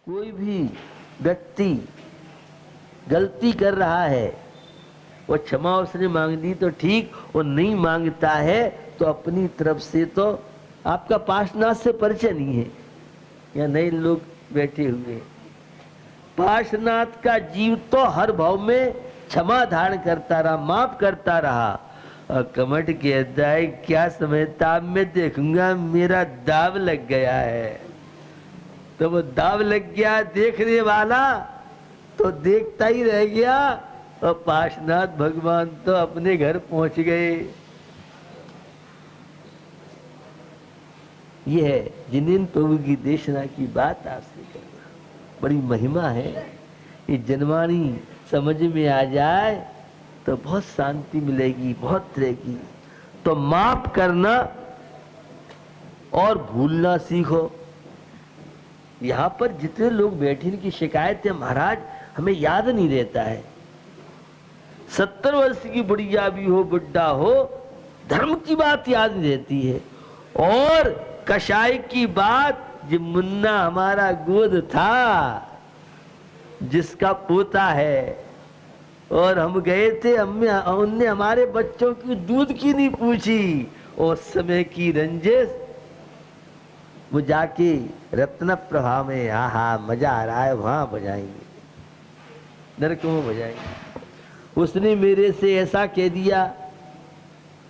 कोई भी व्यक्ति गलती कर रहा है, वो क्षमा उसने मांग ली तो ठीक, वो नहीं मांगता है तो अपनी तरफ से तो आपका पार्श्वनाथ से परिचय नहीं है। या नए लोग बैठे हुए, पार्श्वनाथ का जीव तो हर भाव में क्षमा धारण करता रहा, माफ करता रहा। और कमठ कहता है क्या समझता, मैं देखूंगा मेरा दाव लग गया है। तो वो दाव लग गया देखने वाला तो देखता ही रह गया, और पार्श्वनाथ भगवान तो अपने घर पहुंच गए। ये है जिनेन्द्र प्रभु की देशना की बात आपसे करना, बड़ी महिमा है। ये जनवाणी समझ में आ जाए तो बहुत शांति मिलेगी, बहुत रहेगी। तो माफ करना और भूलना सीखो। यहाँ पर जितने लोग बैठे इनकी शिकायत है, महाराज हमें याद नहीं रहता है। 70 वर्ष की बुढ़िया भी हो, बुढ़ा हो, धर्म की बात याद नहीं रहती है। और कसाई की बात, जो मुन्ना हमारा गोद था, जिसका पोता है, और हम गए थे, उनने हमारे बच्चों की दूध की नहीं पूछी, और समय की रंजिश, वो जाके रत्न प्रभा में आहा मजा आ रहा है, वहां बजाएंगे, नरक में बजाएंगे। उसने मेरे से ऐसा कह दिया,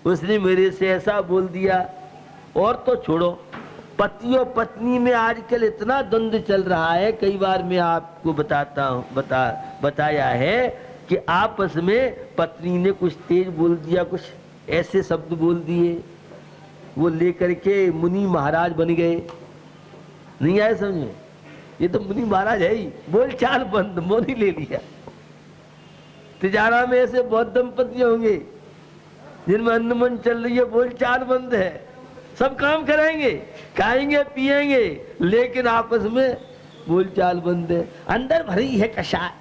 उसने मेरे से ऐसा बोल दिया। और तो छोड़ो, पति और पत्नी में आजकल इतना द्वंद्व चल रहा है। कई बार मैं आपको बताया है कि आपस में पत्नी ने कुछ तेज बोल दिया, कुछ ऐसे शब्द बोल दिए, वो लेकर के मुनि महाराज बन गए। नहीं आए समझ में? ये तो मुनि महाराज है ही, बोल चाल बंद, मोनी ले लिया। तिजारा में ऐसे बहुत दंपति होंगे जिनमें अनमन चल रही है, बोल चाल बंद है, सब काम करेंगे, खाएंगे पिएंगे, लेकिन आपस में बोलचाल बंद है। अंदर भरी है कषाय।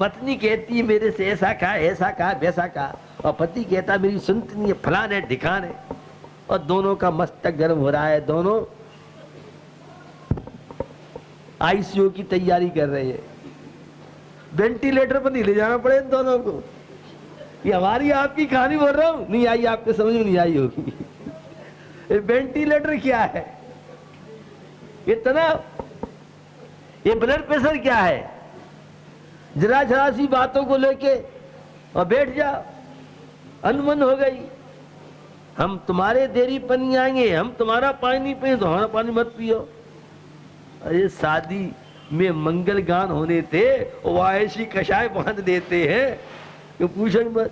पत्नी कहती है मेरे से ऐसा कहा, ऐसा कहा, वैसा कहा, और पति कहता मेरी सुनती नहीं है, फलान है ढिकान है। और दोनों का मस्तक गर्म हो रहा है, दोनों आईसीयू की तैयारी कर रहे हैं। वेंटिलेटर पर नहीं ले जाना पड़े इन दोनों को। ये हमारी आपकी कहानी बोल रहा हूं, नहीं आई आपके समझ में नहीं आई होगी। ये वेंटिलेटर क्या है, इतना, ये ब्लड प्रेशर क्या है, जरा जरा सी बातों को लेके और बैठ जाओ, अनमन हो गई, हम तुम्हारे देरी पानी आएंगे, हम तुम्हारा पानी पिए तो हमारा पानी मत पियो। अरे शादी में मंगल गान होने थे, वो ऐसी कषाय बांध देते हैं कि पूछो ही मत।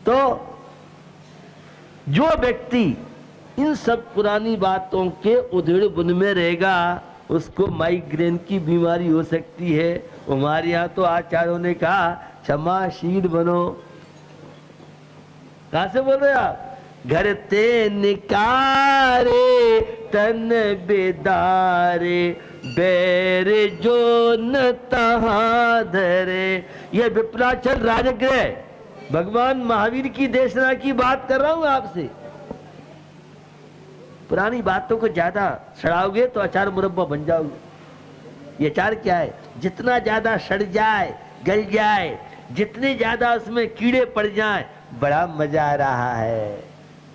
तो जो व्यक्ति इन सब पुरानी बातों के उधेड़ बुन में रहेगा, उसको माइग्रेन की बीमारी हो सकती है। हमारे यहाँ तो आचार्यों ने कहा क्षमाशील बनो। कहां से बोल रहे आप? घर ते निकारे तन बेदारे, बैर जो न तहां धरे। यह विप्लाचल राजगृह, भगवान महावीर की देशना की बात कर रहा हूं आपसे। पुरानी बातों को ज्यादा सड़ाओगे तो अचार मुरब्बा बन जाओगे। ये अचार क्या है? जितना ज्यादा सड़ जाए, गल जाए, जितने ज्यादा उसमें कीड़े पड़ जाएं, बड़ा मजा आ रहा है।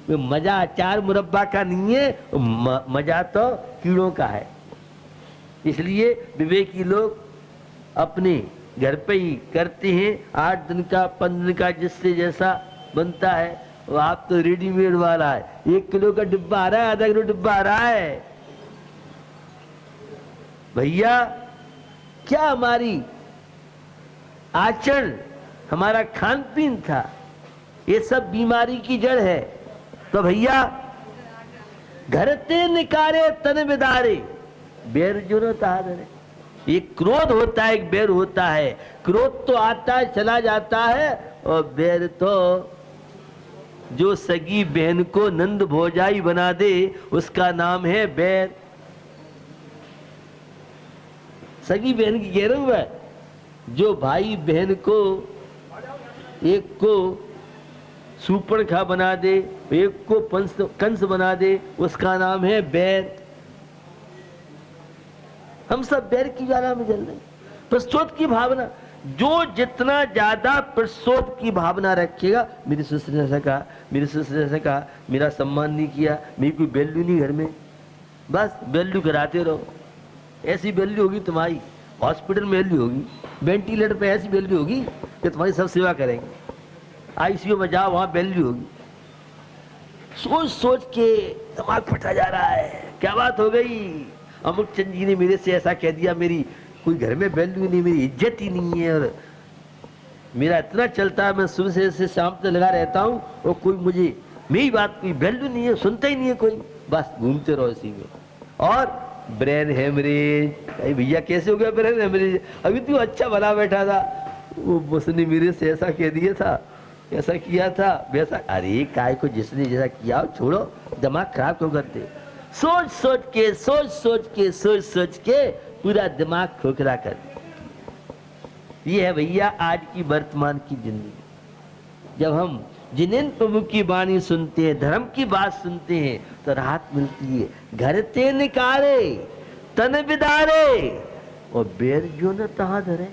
मजा अचार मुरब्बा का नहीं है, मजा तो कीड़ों का है। इसलिए विवेकी लोग अपने घर पे ही करते हैं। 8 दिन का, 15 दिन का, जिससे जैसा बनता है। वो आप तो रेडीमेड वाला है, 1 किलो का डिब्बा आ रहा है, आधा किलो डिब्बा आ रहा है। भैया क्या हमारी आचरण, हमारा खान पीन था, ये सब बीमारी की जड़ है। तो भैया घर ते निकारे तन बिदारे, बैर जो न तादरे। एक क्रोध होता है, एक बैर होता है। क्रोध तो आता है चला जाता है, और बैर तो जो सगी बहन को नंद भोजाई बना दे, उसका नाम है बैर। सगी बहन की कह रहा हूं मैं, जो भाई बहन को एक को सूर्पणखा बना दे, एक को कंस बना दे, उसका नाम है बैर। हम सब बैर की ज्वाला में जल रहे हैं। प्रस्तोत की भावना, जो जितना ज्यादा प्रस्तोत की भावना रखेगा, मेरी ससुर ने ऐसा कहा, मेरी ससुर ने ऐसा कहा, मेरा सम्मान नहीं किया, मेरी कोई वैल्यू नहीं घर में, बस वैल्यू कराते रहो। ऐसी वैल्यू होगी तुम्हारी, हॉस्पिटल में वैल्यू होगी, वेंटिलेटर पे ऐसी वैल्यू होगी कि तुम्हारी सब सेवा करेंगे, आईसीयू में जाओ वहां वैल्यू होगी। सोच सोच के दिमाग फटा जा रहा है, क्या बात हो गई, अमुक चंद जी ने मेरे से ऐसा कह दिया, मेरी कोई घर में वैल्यू नहीं, मेरी इज्जत ही नहीं है, और मेरा इतना चलता है, मैं सुबह से शाम तक लगा रहता हूँ और कोई मुझे मेरी बात कोई वैल्यू नहीं है, सुनता ही नहीं है कोई, बस घूमते रहो इसी में। और ब्रेन हेमरेज, भैया कैसे हो गया ब्रेन हेमरेज, अभी तू अच्छा बना बैठा था, वो उसने मेरे से ऐसा कह दिया था, ऐसा किया था, वैसा, अरे काय को जिसने जैसा किया छोड़ो, दिमाग खराब क्यों करते, सोच सोच के सोच सोच के सोच सोच के पूरा दिमाग खोखला कर। ये है भैया आज की वर्तमान की जिंदगी। जब हम जिनेन प्रभु की वाणी सुनते हैं, धर्म की बात सुनते हैं, तो राहत मिलती है। घर ते निकारे तन बिदारे और बैर जो न तहां धरे।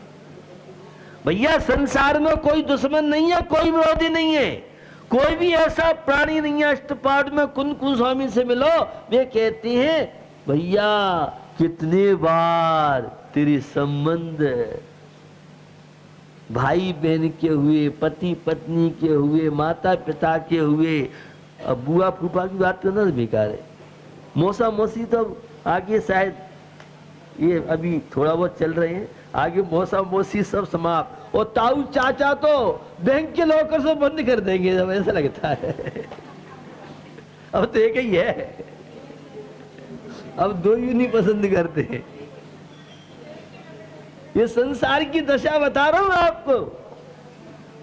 भैया संसार में कोई दुश्मन नहीं है, कोई विरोधी नहीं है, कोई भी ऐसा प्राणी नहीं है। अष्टपाद में कुंद स्वामी से मिलो, वे कहते हैं भैया कितने बार तेरे संबंध भाई बहन के हुए, पति पत्नी के हुए, माता पिता के हुए, अब बुआ फूफा की बात करना तो बेकार है, मौसा मौसी तो आगे शायद ये अभी थोड़ा बहुत चल रहे हैं, आगे मौसा मौसी सब समाप्त, और ताऊ चाचा तो बैंक के लॉकर से बंद कर देंगे जब ऐसा लगता है। अब तो एक ही है, अब दो ही नहीं पसंद करते हैं। ये संसार की दशा बता रहा हूं आपको,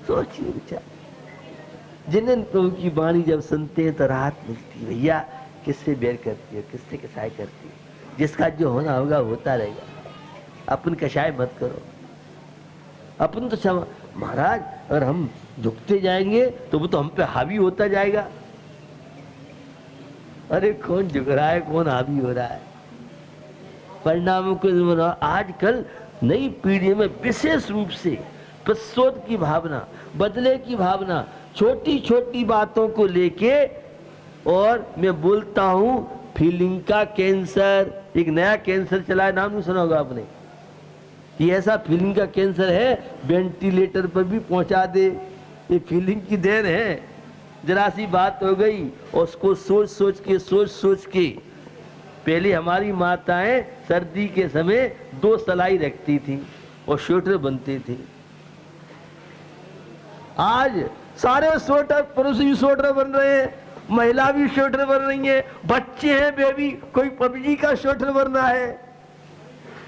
सोचिए विचार। जिन्हें प्रभु की वाणी जब सुनते हैं तो राहत मिलती है। भैया किससे बैर करती है, किससे कसाय करती है, जिसका जो होना होगा होता रहेगा, अपन कसाय मत करो। अपन तो महाराज अगर हम झुकते जाएंगे तो वो तो हम पे हावी होता जाएगा। अरे कौन झुक रहा है, कौन हावी हो रहा है, परिणामों को आजकल नई पीढ़ी में विशेष रूप से प्रस्तोत की भावना, बदले की भावना, छोटी छोटी बातों को लेके, और मैं बोलता हूं फीलिंग का कैंसर, एक नया कैंसर चला है, नाम नहीं सुना होगा आपने, कि ऐसा फीलिंग का कैंसर है वेंटिलेटर पर भी पहुंचा दे, ये फीलिंग की देन है। जरा सी बात हो गई और उसको सोच सोच के पहले हमारी माताएं सर्दी के समय 2 सलाई रखती थी और स्वेटर बनते थे। आज सारे स्वेटर, पुरुष भी स्वेटर बन रहे हैं, महिला भी स्वेटर बन रही है, बच्चे हैं बेबी, कोई पबजी का स्वेटर बन रहा है,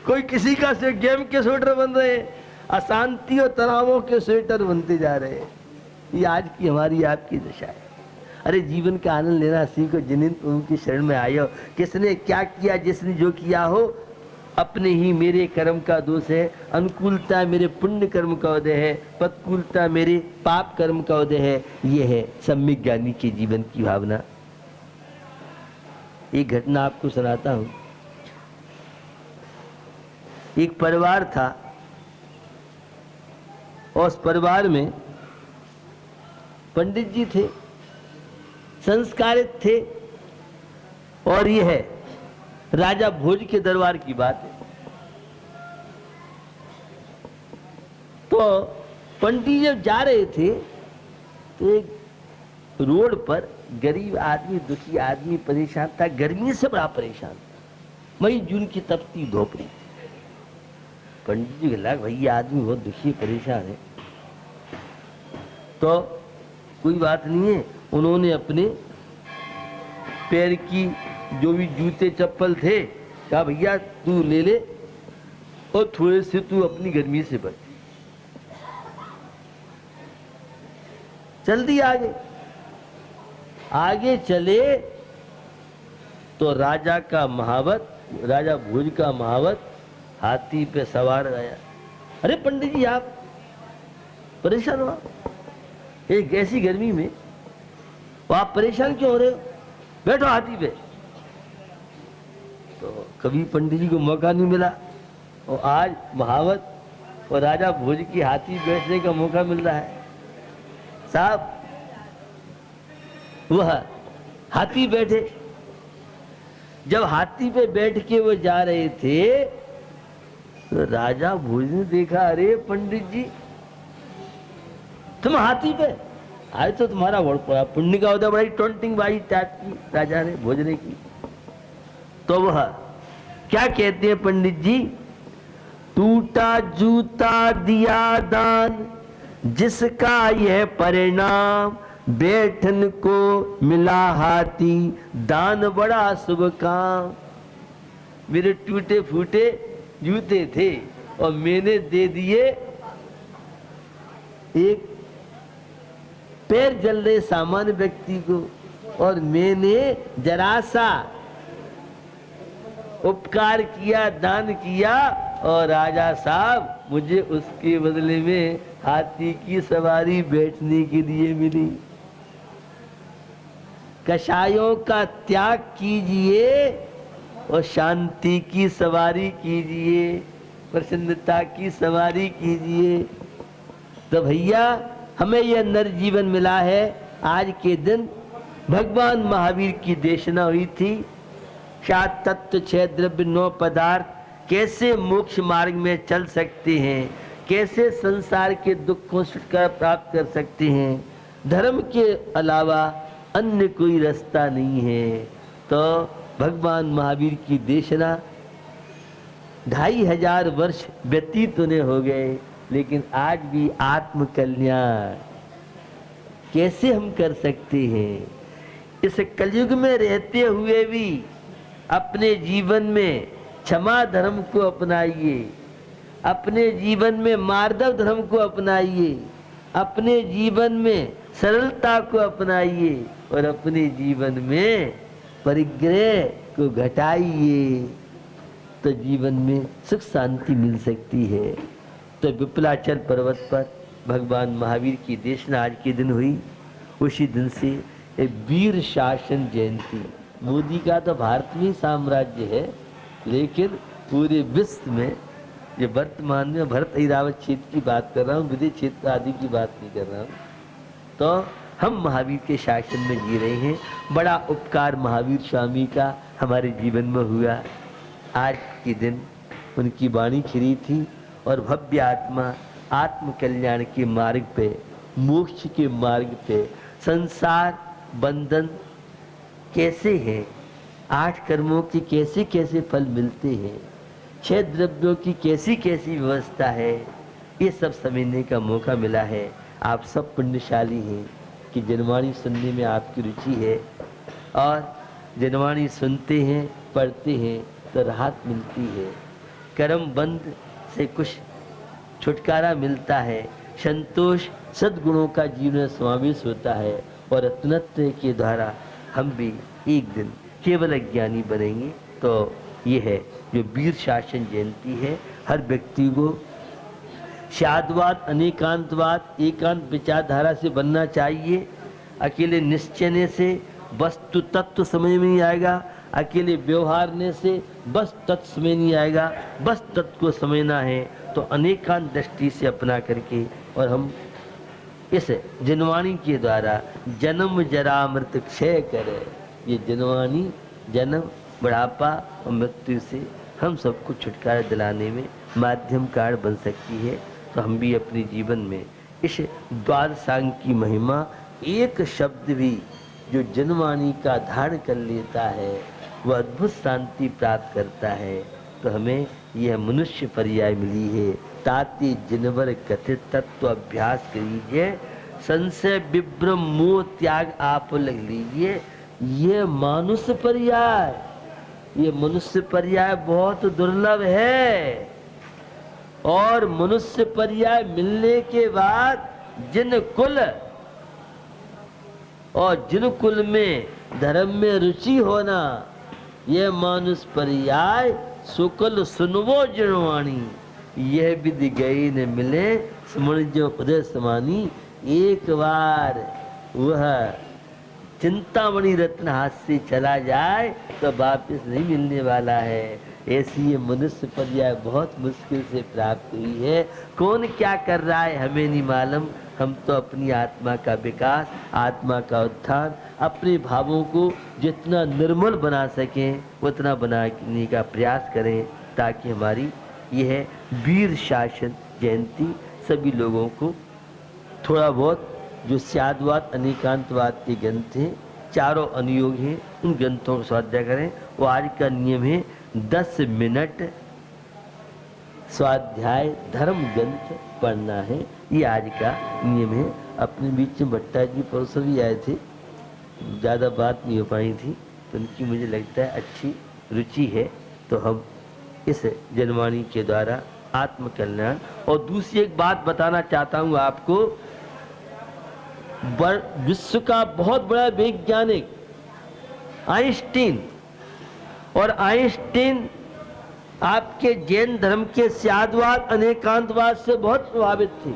कोई किसी का से गेम के स्वेटर बन रहे हैं, अशांति और तनावों के स्वेटर बनते जा रहे हैं। ये आज की हमारी आपकी दशा है। अरे जीवन का आनंद लेना सीखो, जिन्हें उनकी शरण में आए हो। किसने क्या किया, जिसने जो किया हो, अपने ही मेरे कर्म का दोष है, अनुकूलता मेरे पुण्य कर्म का उदय है, प्रतिकूलता मेरे पाप कर्म का उदय है। ये है सम्यक ज्ञानी के जीवन की भावना। एक घटना आपको सुनाता हूं। एक परिवार था और उस परिवार में पंडित जी थे, संस्कारित थे, और ये है राजा भोज के दरबार की बात है। तो पंडित जब जा रहे थे तो एक रोड पर गरीब आदमी, दुखी आदमी परेशान था, गर्मी से बड़ा परेशान था, मई जून की तपती धूप रही। पंडित जी को लगा भाई आदमी बहुत दुखी परेशान है, तो कोई बात नहीं है, उन्होंने अपने पैर की जो भी जूते चप्पल थे कहा भैया तू ले ले और थोड़े से तू अपनी गर्मी से बच। जल्दी आगे चले तो राजा का महावत, राजा भोज का महावत हाथी पे सवार गया। अरे पंडित जी आप परेशान हो, एक ऐसी गर्मी में वो आप परेशान क्यों हो रहे हो, बैठो हाथी पे। तो कभी पंडित जी को मौका नहीं मिला और आज महावत और राजा भोज की हाथी बैठने का मौका मिल रहा है। साहब वह हाथी बैठे, जब हाथी पे बैठ के वो जा रहे थे तो राजा भोज ने देखा, अरे पंडित जी तुम हाथी पे, आज तो तुम्हारा पुण्य का होता, बड़ी टोंटिंग बाई टाइप की राजा ने भोज ने की। तो वह क्या कहते हैं पंडित जी, टूटा जूता दिया दान, जिसका यह परिणाम, बैठन को मिला हाथी, दान बड़ा शुभ काम। मेरे टूटे फूटे जूते थे और मैंने दे दिए एक पैर जल रहे सामान्य व्यक्ति को, और मैंने जरा सा उपकार किया, दान किया, और राजा साहब मुझे उसके बदले में हाथी की सवारी बैठने के लिए मिली। कषायों का त्याग कीजिए और शांति की सवारी कीजिए, प्रसन्नता की सवारी कीजिए। तो भैया हमें यह नर जीवन मिला है। आज के दिन भगवान महावीर की देशना हुई थी, 7 तत्व 6 द्रव्य 9 पदार्थ कैसे मोक्ष मार्ग में चल सकते हैं, कैसे संसार के दुखों से छुटकारा प्राप्त कर सकते हैं, धर्म के अलावा अन्य कोई रास्ता नहीं है। तो भगवान महावीर की देशना 2500 वर्ष व्यतीत होने हो गए, लेकिन आज भी आत्म कल्याण कैसे हम कर सकते हैं। इस कलयुग में रहते हुए भी अपने जीवन में क्षमा धर्म को अपनाइए, अपने जीवन में मार्दव धर्म को अपनाइए, अपने जीवन में सरलता को अपनाइए और अपने जीवन में परिग्रह को घटाइए, तो जीवन में सुख शांति मिल सकती है। तो विपलाचल पर्वत पर भगवान महावीर की देशना आज के दिन हुई। उसी दिन से वीर शासन जयंती, मोदी का तो भारत में साम्राज्य है, लेकिन पूरे विश्व में, ये वर्तमान में भरत ऐरावत क्षेत्र की बात कर रहा हूँ, विदेश क्षेत्र आदि की बात नहीं कर रहा हूँ। तो हम महावीर के शासन में जी रहे हैं। बड़ा उपकार महावीर स्वामी का हमारे जीवन में हुआ। आज के दिन उनकी वाणी खिरी थी और भव्य आत्मा आत्म कल्याण के मार्ग पे, मोक्ष के मार्ग पे, संसार बंधन कैसे है, 8 कर्मों के कैसे कैसे फल मिलते हैं, 6 द्रव्यों की कैसी कैसी व्यवस्था है, ये सब समझने का मौका मिला है। आप सब पुण्यशाली हैं कि जनवाणी सुनने में आपकी रुचि है, और जनवाणी सुनते हैं, पढ़ते हैं तो राहत मिलती है, कर्म बंध से कुछ छुटकारा मिलता है, संतोष सद्गुणों का जीवन समावेश होता है, और रत्नत्रय के द्वारा हम भी एक दिन केवल अज्ञानी बनेंगे। तो ये है जो वीर शासन जयंती है। हर व्यक्ति को शादवाद, अनेकांतवाद, एकांत विचारधारा से बनना चाहिए। अकेले निश्चयने से वस्तु तत्व समझ में नहीं आएगा, अकेले व्यवहारने से बस तत्व समझ नहीं आएगा। बस तत्व को समझना है तो अनेकांत दृष्टि से अपना करके, और हम इस जनवाणी के द्वारा जन्म जरा मृत्यु क्षय करे। ये जनवाणी जन्म, बुढ़ापा और मृत्यु से हम सबको छुटकारा दिलाने में माध्यम कारण बन सकती है। तो हम भी अपने जीवन में इस द्वादशांग की महिमा, एक शब्द भी जो जनवाणी का धारण कर लेता है वह अद्भुत शांति प्राप्त करता है। तो हमें यह मनुष्य पर्याय मिली है। ताते जिनवर कथित तत्व अभ्यास करिए, संशय विभ्रम मोह त्याग आप लग लीजिए। ये मनुष्य पर्याय, ये मनुष्य पर्याय बहुत दुर्लभ है, और मनुष्य पर्याय मिलने के बाद जिन कुल और जिन कुल में धर्म में रुचि होना, यह मानुष पर्याय सुकुल सुनवो जनवाणी। यह विधि गई न मिले स्मरण जो उदय समानी। एक बार वह चिंतामणि रत्न हाथ से चला जाए तो वापस नहीं मिलने वाला है। ऐसी ये मनुष्य पर्याय बहुत मुश्किल से प्राप्त हुई है। कौन क्या कर रहा है हमें नहीं मालूम। हम तो अपनी आत्मा का विकास, आत्मा का उत्थान, अपने भावों को जितना निर्मल बना सकें उतना बनाने का प्रयास करें, ताकि हमारी यह वीर शासन जयंती सभी लोगों को थोड़ा बहुत जो स्यादवाद अनेकांतवाद के ग्रंथ हैं, चारों अनुयोग हैं, उन ग्रंथों का स्वाध्याय करें। वो आज का नियम है 10 मिनट स्वाध्याय धर्म ग्रंथ पढ़ना है। ये आज का नियम है। अपने बीच में भट्टा जी प्रोफेसर भी आए थे, ज़्यादा बात नहीं हो पाई थी, तो उनकी मुझे लगता है अच्छी रुचि है। तो हम इस जनवाणी के द्वारा आत्म कल्याण और दूसरी एक बात बताना चाहता हूँ आपको। विश्व का बहुत बड़ा वैज्ञानिक आइंस्टीन, और आइंस्टीन आपके जैन धर्म के स्यादवाद अनेकांतवाद से बहुत प्रभावित थे।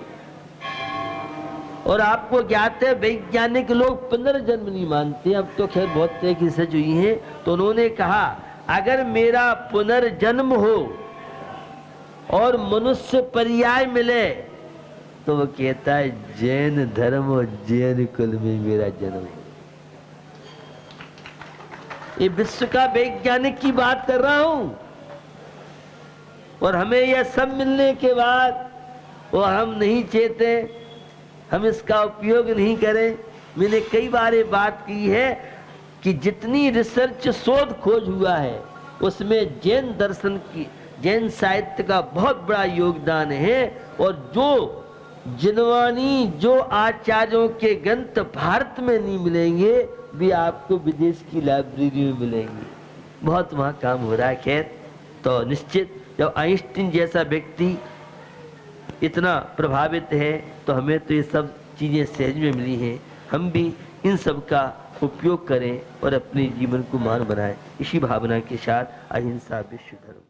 और आपको ज्ञात है वैज्ञानिक लोग पुनर्जन्म नहीं मानते। अब तो खैर बहुत तरह की रिसर्च हुई है। तो उन्होंने कहा अगर मेरा पुनर्जन्म हो और मनुष्य पर्याय मिले तो वो कहता है जैन धर्म और जैन कुल में मेरा जन्म है। ये विश्व का वैज्ञानिक की बात कर रहा हूं। और हमें यह सब मिलने के बाद वो हम नहीं चाहते, हम इसका उपयोग नहीं करें। मैंने कई बार ये बात की है कि जितनी रिसर्च शोध खोज हुआ है उसमें जैन दर्शन की, जैन साहित्य का बहुत बड़ा योगदान है। और जो जिनवानी, जो आचार्यों के ग्रंथ भारत में नहीं मिलेंगे भी आपको विदेश की लाइब्रेरी में मिलेंगे। बहुत वहाँ काम हो रहा है। खैर, तो निश्चित जब आइंस्टीन जैसा व्यक्ति इतना प्रभावित है तो हमें तो ये सब चीज़ें सहज में मिली हैं। हम भी इन सब का उपयोग करें और अपने जीवन को महान बनाएं। इसी भावना के साथ अहिंसा विश्व धर्म।